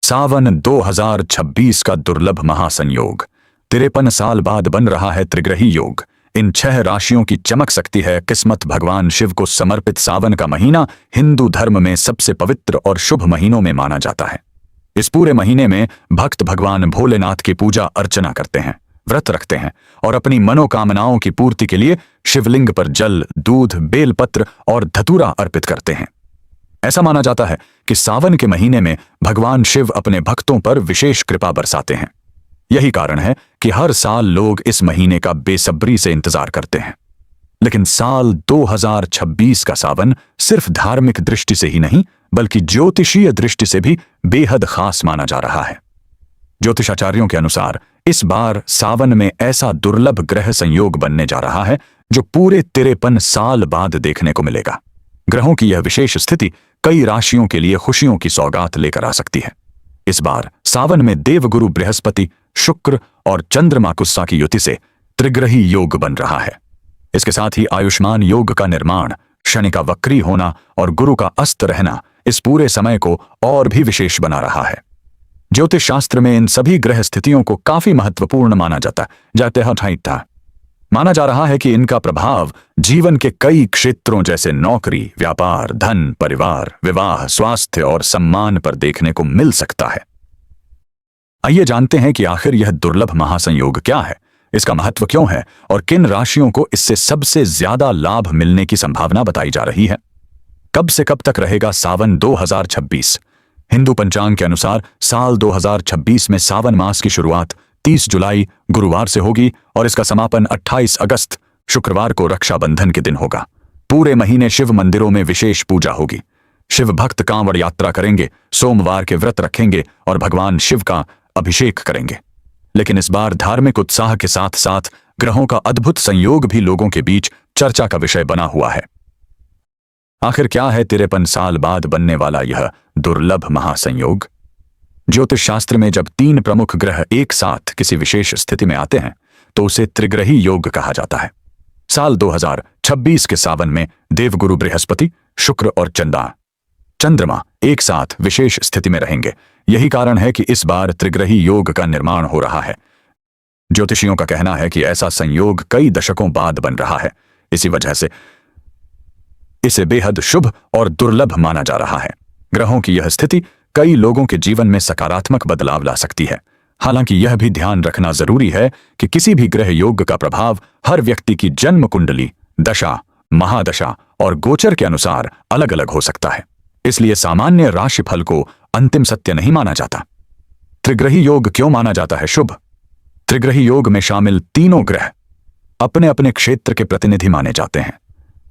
सावन 2026 का दुर्लभ महासंयोग 53 साल बाद बन रहा है त्रिग्रही योग। इन 6 राशियों की चमक सकती है किस्मत। भगवान शिव को समर्पित सावन का महीना हिंदू धर्म में सबसे पवित्र और शुभ महीनों में माना जाता है। इस पूरे महीने में भक्त भगवान भोलेनाथ की पूजा अर्चना करते हैं, व्रत रखते हैं और अपनी मनोकामनाओं की पूर्ति के लिए शिवलिंग पर जल, दूध, बेलपत्र और धतूरा अर्पित करते हैं। ऐसा माना जाता है कि सावन के महीने में भगवान शिव अपने भक्तों पर विशेष कृपा बरसाते हैं। यही कारण है कि हर साल लोग इस महीने का बेसब्री से इंतजार करते हैं। लेकिन साल 2026 का सावन सिर्फ धार्मिक दृष्टि से ही नहीं बल्कि ज्योतिषीय दृष्टि से भी बेहद खास माना जा रहा है। ज्योतिषाचार्यों के अनुसार इस बार सावन में ऐसा दुर्लभ ग्रह संयोग बनने जा रहा है जो पूरे 53 साल बाद देखने को मिलेगा। ग्रहों की यह विशेष स्थिति कई राशियों के लिए खुशियों की सौगात लेकर आ सकती है। इस बार सावन में देवगुरु बृहस्पति, शुक्र और चंद्रमा कुस्सा की युति से त्रिग्रही योग बन रहा है। इसके साथ ही आयुष्मान योग का निर्माण, शनि का वक्री होना और गुरु का अस्त रहना इस पूरे समय को और भी विशेष बना रहा है। ज्योतिष शास्त्र में इन सभी ग्रह स्थितियों को काफी महत्वपूर्ण माना जाता माना जा रहा है कि इनका प्रभाव जीवन के कई क्षेत्रों जैसे नौकरी, व्यापार, धन, परिवार, विवाह, स्वास्थ्य और सम्मान पर देखने को मिल सकता है। आइए जानते हैं कि आखिर यह दुर्लभ महासंयोग क्या है, इसका महत्व क्यों है और किन राशियों को इससे सबसे ज्यादा लाभ मिलने की संभावना बताई जा रही है। कब से कब तक रहेगा सावन 2026? हिंदू पंचांग के अनुसार साल 2026 में सावन मास की शुरुआत 30 जुलाई गुरुवार से होगी और इसका समापन 28 अगस्त शुक्रवार को रक्षाबंधन के दिन होगा। पूरे महीने शिव मंदिरों में विशेष पूजा होगी। शिव भक्त कांवड़ यात्रा करेंगे, सोमवार के व्रत रखेंगे और भगवान शिव का अभिषेक करेंगे। लेकिन इस बार धार्मिक उत्साह के साथ साथ ग्रहों का अद्भुत संयोग भी लोगों के बीच चर्चा का विषय बना हुआ है। आखिर क्या है 53 साल बाद बनने वाला यह दुर्लभ महासंयोग? ज्योतिष शास्त्र में जब 3 प्रमुख ग्रह एक साथ किसी विशेष स्थिति में आते हैं तो उसे त्रिग्रही योग कहा जाता है। साल 2026 के सावन में देवगुरु बृहस्पति, शुक्र और चंद्रमा एक साथ विशेष स्थिति में रहेंगे। यही कारण है कि इस बार त्रिग्रही योग का निर्माण हो रहा है। ज्योतिषियों का कहना है कि ऐसा संयोग कई दशकों बाद बन रहा है। इसी वजह से इसे बेहद शुभ और दुर्लभ माना जा रहा है। ग्रहों की यह स्थिति कई लोगों के जीवन में सकारात्मक बदलाव ला सकती है। हालांकि यह भी ध्यान रखना जरूरी है कि किसी भी ग्रह योग का प्रभाव हर व्यक्ति की जन्म कुंडली, दशा, महादशा और गोचर के अनुसार अलग अलग हो सकता है। इसलिए सामान्य राशिफल को अंतिम सत्य नहीं माना जाता। त्रिग्रही योग क्यों माना जाता है शुभ? त्रिग्रही योग में शामिल तीनों ग्रह अपने अपने क्षेत्र के प्रतिनिधि माने जाते हैं।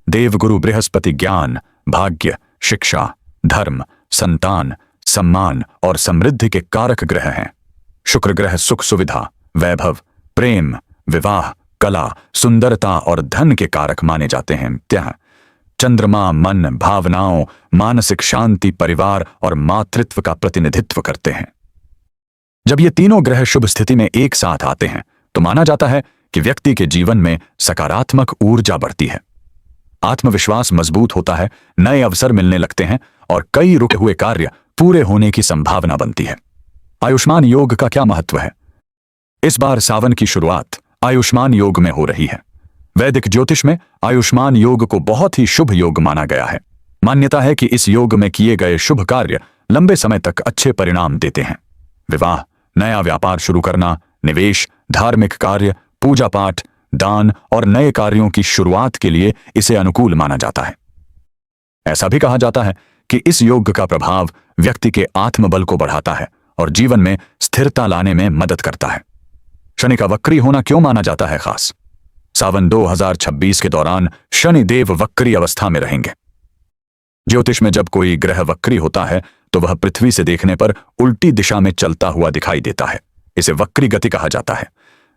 देवगुरु बृहस्पति ज्ञान, भाग्य, शिक्षा, धर्म, संतान, सम्मान और समृद्धि के कारक ग्रह हैं। शुक्र ग्रह सुख सुविधा, वैभव, प्रेम, विवाह, कला, सुंदरता और धन के कारक माने जाते हैं। चंद्रमा मन, भावनाओं, मानसिक शांति, परिवार और मातृत्व का प्रतिनिधित्व करते हैं। जब ये तीनों ग्रह शुभ स्थिति में एक साथ आते हैं तो माना जाता है कि व्यक्ति के जीवन में सकारात्मक ऊर्जा बढ़ती है, आत्मविश्वास मजबूत होता है, नए अवसर मिलने लगते हैं और कई रुके हुए कार्य पूरे होने की संभावना बनती है। आयुष्मान योग का क्या महत्व है? इस बार सावन की शुरुआत आयुष्मान योग में हो रही है। वैदिक ज्योतिष में आयुष्मान योग को बहुत ही शुभ योग माना गया है। मान्यता है कि इस योग में किए गए शुभ कार्य लंबे समय तक अच्छे परिणाम देते हैं। विवाह, नया व्यापार शुरू करना, निवेश, धार्मिक कार्य, पूजा पाठ, दान और नए कार्यों की शुरुआत के लिए इसे अनुकूल माना जाता है। ऐसा भी कहा जाता है कि इस योग का प्रभाव व्यक्ति के आत्मबल को बढ़ाता है और जीवन में स्थिरता लाने में मदद करता है। शनि का वक्री होना क्यों माना जाता है खास? सावन 2026 के दौरान शनि देव वक्री अवस्था में रहेंगे। ज्योतिष में जब कोई ग्रह वक्री होता है तो वह पृथ्वी से देखने पर उल्टी दिशा में चलता हुआ दिखाई देता है। इसे वक्री गति कहा जाता है।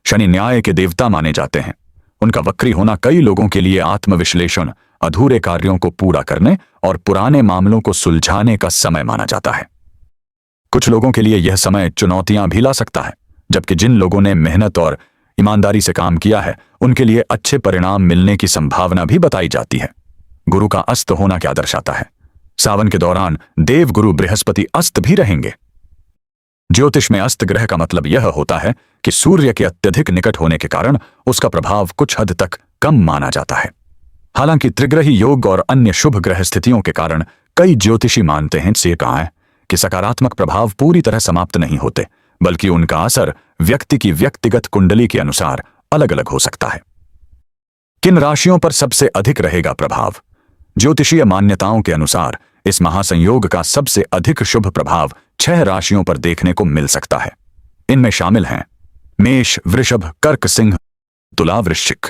शनि न्याय के देवता माने जाते हैं। उनका वक्री होना कई लोगों के लिए आत्मविश्लेषण, अधूरे कार्यों को पूरा करने और पुराने मामलों को सुलझाने का समय माना जाता है। कुछ लोगों के लिए यह समय चुनौतियां भी ला सकता है, जबकि जिन लोगों ने मेहनत और ईमानदारी से काम किया है उनके लिए अच्छे परिणाम मिलने की संभावना भी बताई जाती है। गुरु का अस्त होना क्या दर्शाता है? सावन के दौरान देवगुरु बृहस्पति अस्त भी रहेंगे। ज्योतिष में अस्त ग्रह का मतलब यह होता है कि सूर्य के अत्यधिक निकट होने के कारण उसका प्रभाव कुछ हद तक कम माना जाता है। हालांकि त्रिग्रही योग और अन्य शुभ ग्रह स्थितियों के कारण कई ज्योतिषी मानते हैं कि सकारात्मक प्रभाव पूरी तरह समाप्त नहीं होते, बल्कि उनका असर व्यक्ति की व्यक्तिगत कुंडली के अनुसार अलग अलग हो सकता है। किन राशियों पर सबसे अधिक रहेगा प्रभाव? ज्योतिषीय मान्यताओं के अनुसार इस महासंयोग का सबसे अधिक शुभ प्रभाव 6 राशियों पर देखने को मिल सकता है। इनमें शामिल हैं मेष, वृषभ, कर्क, सिंह, तुला, वृश्चिक।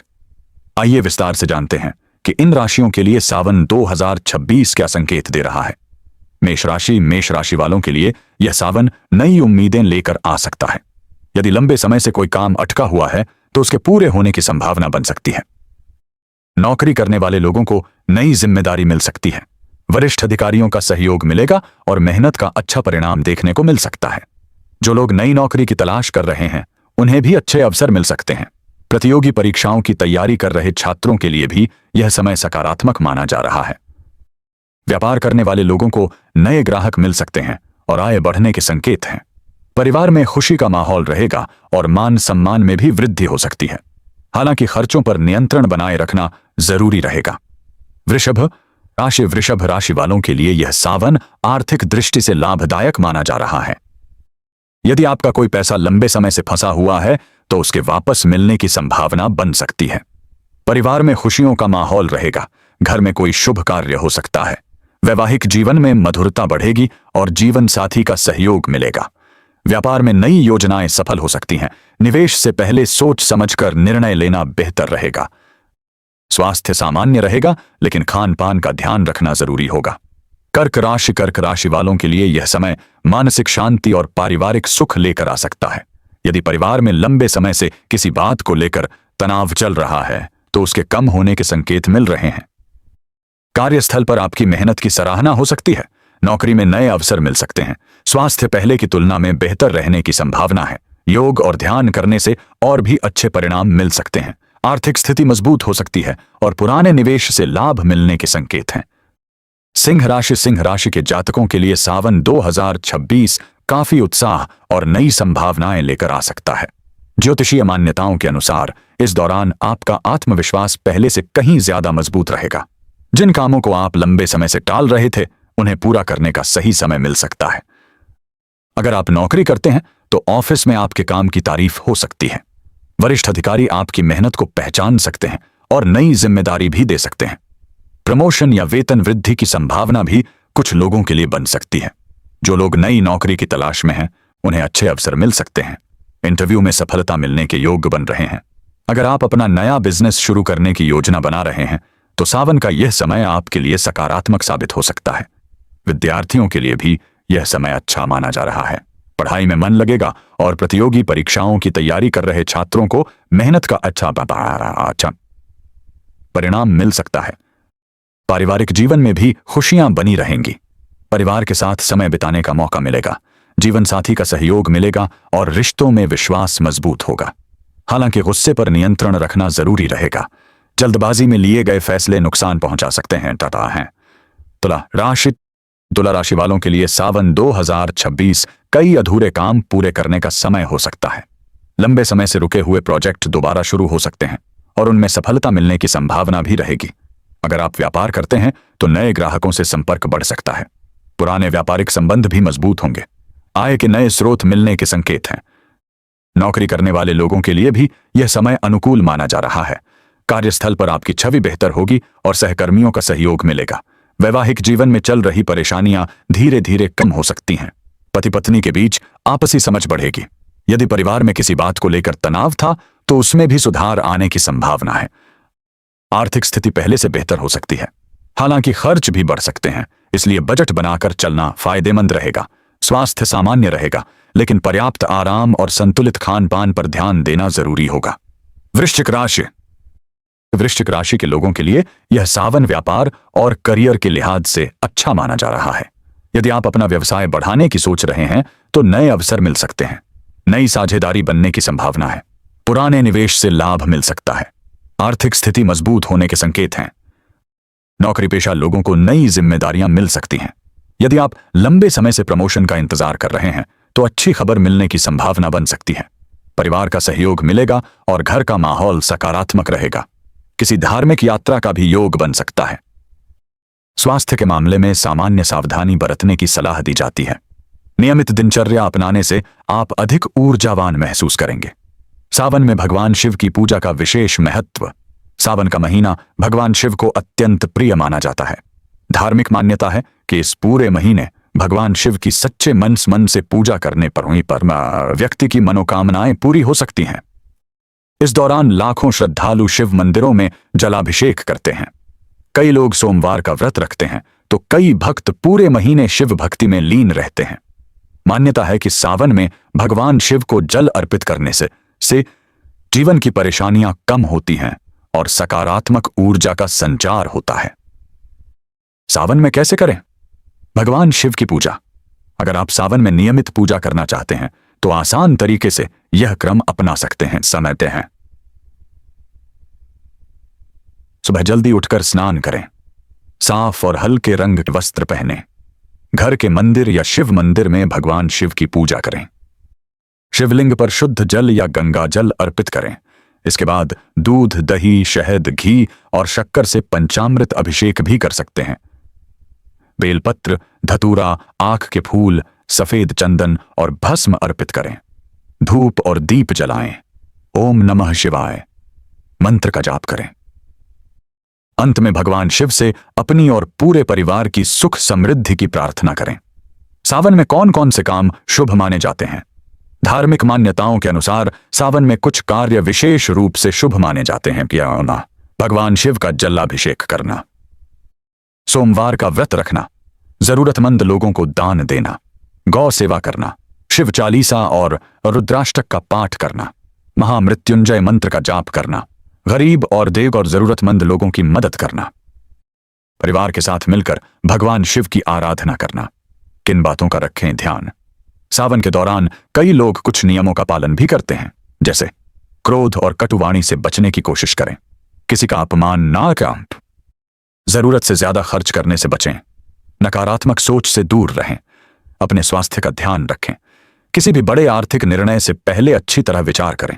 आइए विस्तार से जानते हैं कि इन राशियों के लिए सावन 2026 क्या संकेत दे रहा है। मेष राशि वालों के लिए यह सावन नई उम्मीदें लेकर आ सकता है। यदि लंबे समय से कोई काम अटका हुआ है तो उसके पूरे होने की संभावना बन सकती है। नौकरी करने वाले लोगों को नई जिम्मेदारी मिल सकती है। वरिष्ठ अधिकारियों का सहयोग मिलेगा और मेहनत का अच्छा परिणाम देखने को मिल सकता है। जो लोग नई नौकरी की तलाश कर रहे हैं उन्हें भी अच्छे अवसर मिल सकते हैं। प्रतियोगी परीक्षाओं की तैयारी कर रहे छात्रों के लिए भी यह समय सकारात्मक माना जा रहा है। व्यापार करने वाले लोगों को नए ग्राहक मिल सकते हैं और आय बढ़ने के संकेत हैं। परिवार में खुशी का माहौल रहेगा और मान सम्मान में भी वृद्धि हो सकती है। हालांकि खर्चों पर नियंत्रण बनाए रखना जरूरी रहेगा। वृषभ राशि वालों के लिए यह सावन आर्थिक दृष्टि से लाभदायक माना जा रहा है। यदि आपका कोई पैसा लंबे समय से फंसा हुआ है तो उसके वापस मिलने की संभावना बन सकती है। परिवार में खुशियों का माहौल रहेगा। घर में कोई शुभ कार्य हो सकता है। वैवाहिक जीवन में मधुरता बढ़ेगी और जीवन साथी का सहयोग मिलेगा। व्यापार में नई योजनाएं सफल हो सकती हैं। निवेश से पहले सोच समझकर निर्णय लेना बेहतर रहेगा। स्वास्थ्य सामान्य रहेगा, लेकिन खान पान का ध्यान रखना जरूरी होगा। कर्क राशि वालों के लिए यह समय मानसिक शांति और पारिवारिक सुख लेकर आ सकता है। यदि परिवार में लंबे समय से किसी बात को लेकर तनाव चल रहा है तो उसके कम होने के संकेत मिल रहे हैं। कार्यस्थल पर आपकी मेहनत की सराहना हो सकती है। नौकरी में नए अवसर मिल सकते हैं। स्वास्थ्य पहले की तुलना में बेहतर रहने की संभावना है। योग और ध्यान करने से और भी अच्छे परिणाम मिल सकते हैं। आर्थिक स्थिति मजबूत हो सकती है और पुराने निवेश से लाभ मिलने के संकेत हैं। सिंह राशि के जातकों के लिए सावन 2026 काफी उत्साह और नई संभावनाएं लेकर आ सकता है। ज्योतिषीय मान्यताओं के अनुसार इस दौरान आपका आत्मविश्वास पहले से कहीं ज्यादा मजबूत रहेगा। जिन कामों को आप लंबे समय से टाल रहे थे उन्हें पूरा करने का सही समय मिल सकता है। अगर आप नौकरी करते हैं तो ऑफिस में आपके काम की तारीफ हो सकती है। वरिष्ठ अधिकारी आपकी मेहनत को पहचान सकते हैं और नई जिम्मेदारी भी दे सकते हैं। प्रमोशन या वेतन वृद्धि की संभावना भी कुछ लोगों के लिए बन सकती है। जो लोग नई नौकरी की तलाश में हैं उन्हें अच्छे अवसर मिल सकते हैं। इंटरव्यू में सफलता मिलने के योग्य बन रहे हैं। अगर आप अपना नया बिजनेस शुरू करने की योजना बना रहे हैं तो सावन का यह समय आपके लिए सकारात्मक साबित हो सकता है। विद्यार्थियों के लिए भी यह समय अच्छा माना जा रहा है। पढ़ाई में मन लगेगा और प्रतियोगी परीक्षाओं की तैयारी कर रहे छात्रों को मेहनत का अच्छा परिणाम मिल सकता है। पारिवारिक जीवन में भी खुशियां बनी रहेंगी। परिवार के साथ समय बिताने का मौका मिलेगा। जीवन साथी का सहयोग मिलेगा और रिश्तों में विश्वास मजबूत होगा। हालांकि गुस्से पर नियंत्रण रखना जरूरी रहेगा। जल्दबाजी में लिए गए फैसले नुकसान पहुंचा सकते हैं। तुला राशि वालों के लिए सावन 2026 कई अधूरे काम पूरे करने का समय हो सकता है। लंबे समय से रुके हुए प्रोजेक्ट दोबारा शुरू हो सकते हैं और उनमें सफलता मिलने की संभावना भी रहेगी। अगर आप व्यापार करते हैं तो नए ग्राहकों से संपर्क बढ़ सकता है। पुराने व्यापारिक संबंध भी मजबूत होंगे। आय के नए स्रोत मिलने के संकेत हैं। नौकरी करने वाले लोगों के लिए भी यह समय अनुकूल माना जा रहा है। कार्यस्थल पर आपकी छवि बेहतर होगी और सहकर्मियों का सहयोग मिलेगा। वैवाहिक जीवन में चल रही परेशानियां धीरे धीरे कम हो सकती हैं। पति पत्नी के बीच आपसी समझ बढ़ेगी। यदि परिवार में किसी बात को लेकर तनाव था तो उसमें भी सुधार आने की संभावना है। आर्थिक स्थिति पहले से बेहतर हो सकती है। हालांकि खर्च भी बढ़ सकते हैं, इसलिए बजट बनाकर चलना फायदेमंद रहेगा। स्वास्थ्य सामान्य रहेगा, लेकिन पर्याप्त आराम और संतुलित खान पान पर ध्यान देना जरूरी होगा। वृश्चिक राशि के लोगों के लिए यह सावन व्यापार और करियर के लिहाज से अच्छा माना जा रहा है। यदि आप अपना व्यवसाय बढ़ाने की सोच रहे हैं तो नए अवसर मिल सकते हैं। नई साझेदारी बनने की संभावना है। पुराने निवेश से लाभ मिल सकता है। आर्थिक स्थिति मजबूत होने के संकेत हैं। नौकरी पेशा लोगों को नई जिम्मेदारियां मिल सकती हैं। यदि आप लंबे समय से प्रमोशन का इंतजार कर रहे हैं तो अच्छी खबर मिलने की संभावना बन सकती है। परिवार का सहयोग मिलेगा और घर का माहौल सकारात्मक रहेगा। किसी धार्मिक यात्रा का भी योग बन सकता है। स्वास्थ्य के मामले में सामान्य सावधानी बरतने की सलाह दी जाती है। नियमित दिनचर्या अपनाने से आप अधिक ऊर्जावान महसूस करेंगे। सावन में भगवान शिव की पूजा का विशेष महत्व। सावन का महीना भगवान शिव को अत्यंत प्रिय माना जाता है। धार्मिक मान्यता है कि इस पूरे महीने भगवान शिव की सच्चे मन से पूजा करने पर व्यक्ति की मनोकामनाएं पूरी हो सकती हैं। इस दौरान लाखों श्रद्धालु शिव मंदिरों में जलाभिषेक करते हैं। कई लोग सोमवार का व्रत रखते हैं तो कई भक्त पूरे महीने शिव भक्ति में लीन रहते हैं। मान्यता है कि सावन में भगवान शिव को जल अर्पित करने से जीवन की परेशानियां कम होती हैं और सकारात्मक ऊर्जा का संचार होता है। सावन में कैसे करें भगवान शिव की पूजा? अगर आप सावन में नियमित पूजा करना चाहते हैं तो आसान तरीके से यह क्रम अपना सकते हैं। समय तय है। सुबह जल्दी उठकर स्नान करें। साफ और हल्के रंग के वस्त्र पहनें। घर के मंदिर या शिव मंदिर में भगवान शिव की पूजा करें। शिवलिंग पर शुद्ध जल या गंगा जल अर्पित करें। इसके बाद दूध, दही, शहद, घी और शक्कर से पंचामृत अभिषेक भी कर सकते हैं। बेलपत्र, धतूरा, आख के फूल, सफेद चंदन और भस्म अर्पित करें। धूप और दीप जलाएं। ओम नमः शिवाय मंत्र का जाप करें। अंत में भगवान शिव से अपनी और पूरे परिवार की सुख समृद्धि की प्रार्थना करें। सावन में कौन कौन से काम शुभ माने जाते हैं? धार्मिक मान्यताओं के अनुसार सावन में कुछ कार्य विशेष रूप से शुभ माने जाते हैं। क्या होना? भगवान शिव का जलाभिषेक करना, सोमवार का व्रत रखना, जरूरतमंद लोगों को दान देना, गौ सेवा करना, शिव चालीसा और रुद्राष्टक का पाठ करना, महामृत्युंजय मंत्र का जाप करना, गरीब और देव और जरूरतमंद लोगों की मदद करना, परिवार के साथ मिलकर भगवान शिव की आराधना करना। किन बातों का रखें ध्यान? सावन के दौरान कई लोग कुछ नियमों का पालन भी करते हैं, जैसे क्रोध और कटुवाणी से बचने की कोशिश करें, किसी का अपमान ना करें, जरूरत से ज्यादा खर्च करने से बचें, नकारात्मक सोच से दूर रहें, अपने स्वास्थ्य का ध्यान रखें, किसी भी बड़े आर्थिक निर्णय से पहले अच्छी तरह विचार करें।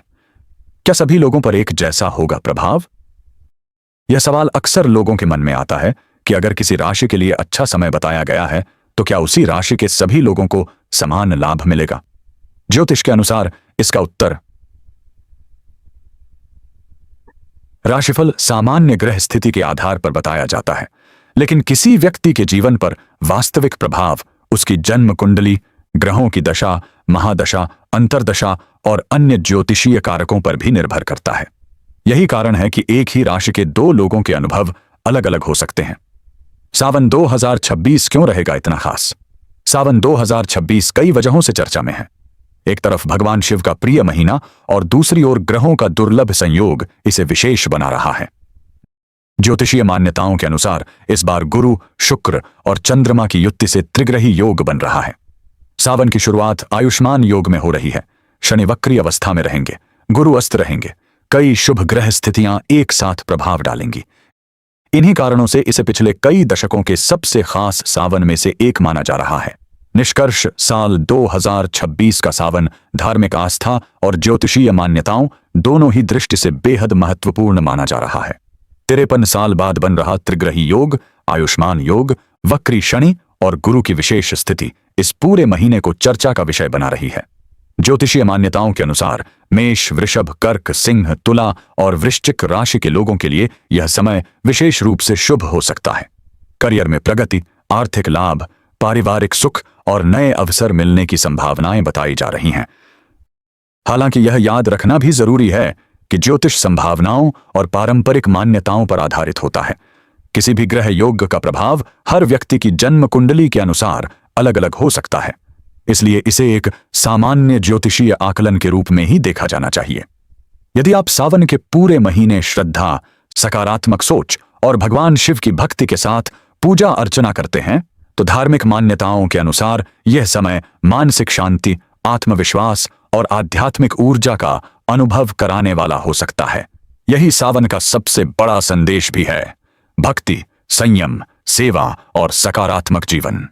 क्या सभी लोगों पर एक जैसा होगा प्रभाव? यह सवाल अक्सर लोगों के मन में आता है कि अगर किसी राशि के लिए अच्छा समय बताया गया है तो क्या उसी राशि के सभी लोगों को समान लाभ मिलेगा? ज्योतिष के अनुसार इसका उत्तर राशिफल सामान्य ग्रह स्थिति के आधार पर बताया जाता है, लेकिन किसी व्यक्ति के जीवन पर वास्तविक प्रभाव उसकी जन्म कुंडली, ग्रहों की दशा, महादशा, अंतरदशा और अन्य ज्योतिषीय कारकों पर भी निर्भर करता है। यही कारण है कि एक ही राशि के दो लोगों के अनुभव अलग अलग हो सकते हैं। सावन 2026 क्यों रहेगा इतना खास? सावन 2026 कई वजहों से चर्चा में है। एक तरफ भगवान शिव का प्रिय महीना और दूसरी ओर ग्रहों का दुर्लभ संयोग इसे विशेष बना रहा है। ज्योतिषीय मान्यताओं के अनुसार इस बार गुरु, शुक्र और चंद्रमा की युति से त्रिग्रही योग बन रहा है। सावन की शुरुआत आयुष्मान योग में हो रही है। शनि वक्री अवस्था में रहेंगे, गुरु अस्त रहेंगे। कई शुभ ग्रह स्थितियां एक साथ प्रभाव डालेंगी। इन्हीं कारणों से इसे पिछले कई दशकों के सबसे खास सावन में से एक माना जा रहा है। निष्कर्ष, साल 2026 का सावन धार्मिक आस्था और ज्योतिषीय मान्यताओं दोनों ही दृष्टि से बेहद महत्वपूर्ण माना जा रहा है। 53 साल बाद बन रहा त्रिग्रही योग, आयुष्मान योग, वक्री शनि और गुरु की विशेष स्थिति इस पूरे महीने को चर्चा का विषय बना रही है। ज्योतिषीय मान्यताओं के अनुसार मेष, वृषभ, कर्क, सिंह, तुला और वृश्चिक राशि के लोगों के लिए यह समय विशेष रूप से शुभ हो सकता है। करियर में प्रगति, आर्थिक लाभ, पारिवारिक सुख और नए अवसर मिलने की संभावनाएं बताई जा रही हैं। हालांकि यह याद रखना भी जरूरी है कि ज्योतिष संभावनाओं और पारंपरिक मान्यताओं पर आधारित होता है। किसी भी ग्रह योग का प्रभाव हर व्यक्ति की जन्म कुंडली के अनुसार अलग अलग हो सकता है, इसलिए इसे एक सामान्य ज्योतिषीय आकलन के रूप में ही देखा जाना चाहिए। यदि आप सावन के पूरे महीने श्रद्धा, सकारात्मक सोच और भगवान शिव की भक्ति के साथ पूजा अर्चना करते हैं तो धार्मिक मान्यताओं के अनुसार यह समय मानसिक शांति, आत्मविश्वास और आध्यात्मिक ऊर्जा का अनुभव कराने वाला हो सकता है। यही सावन का सबसे बड़ा संदेश भी है: भक्ति, संयम, सेवा और सकारात्मक जीवन।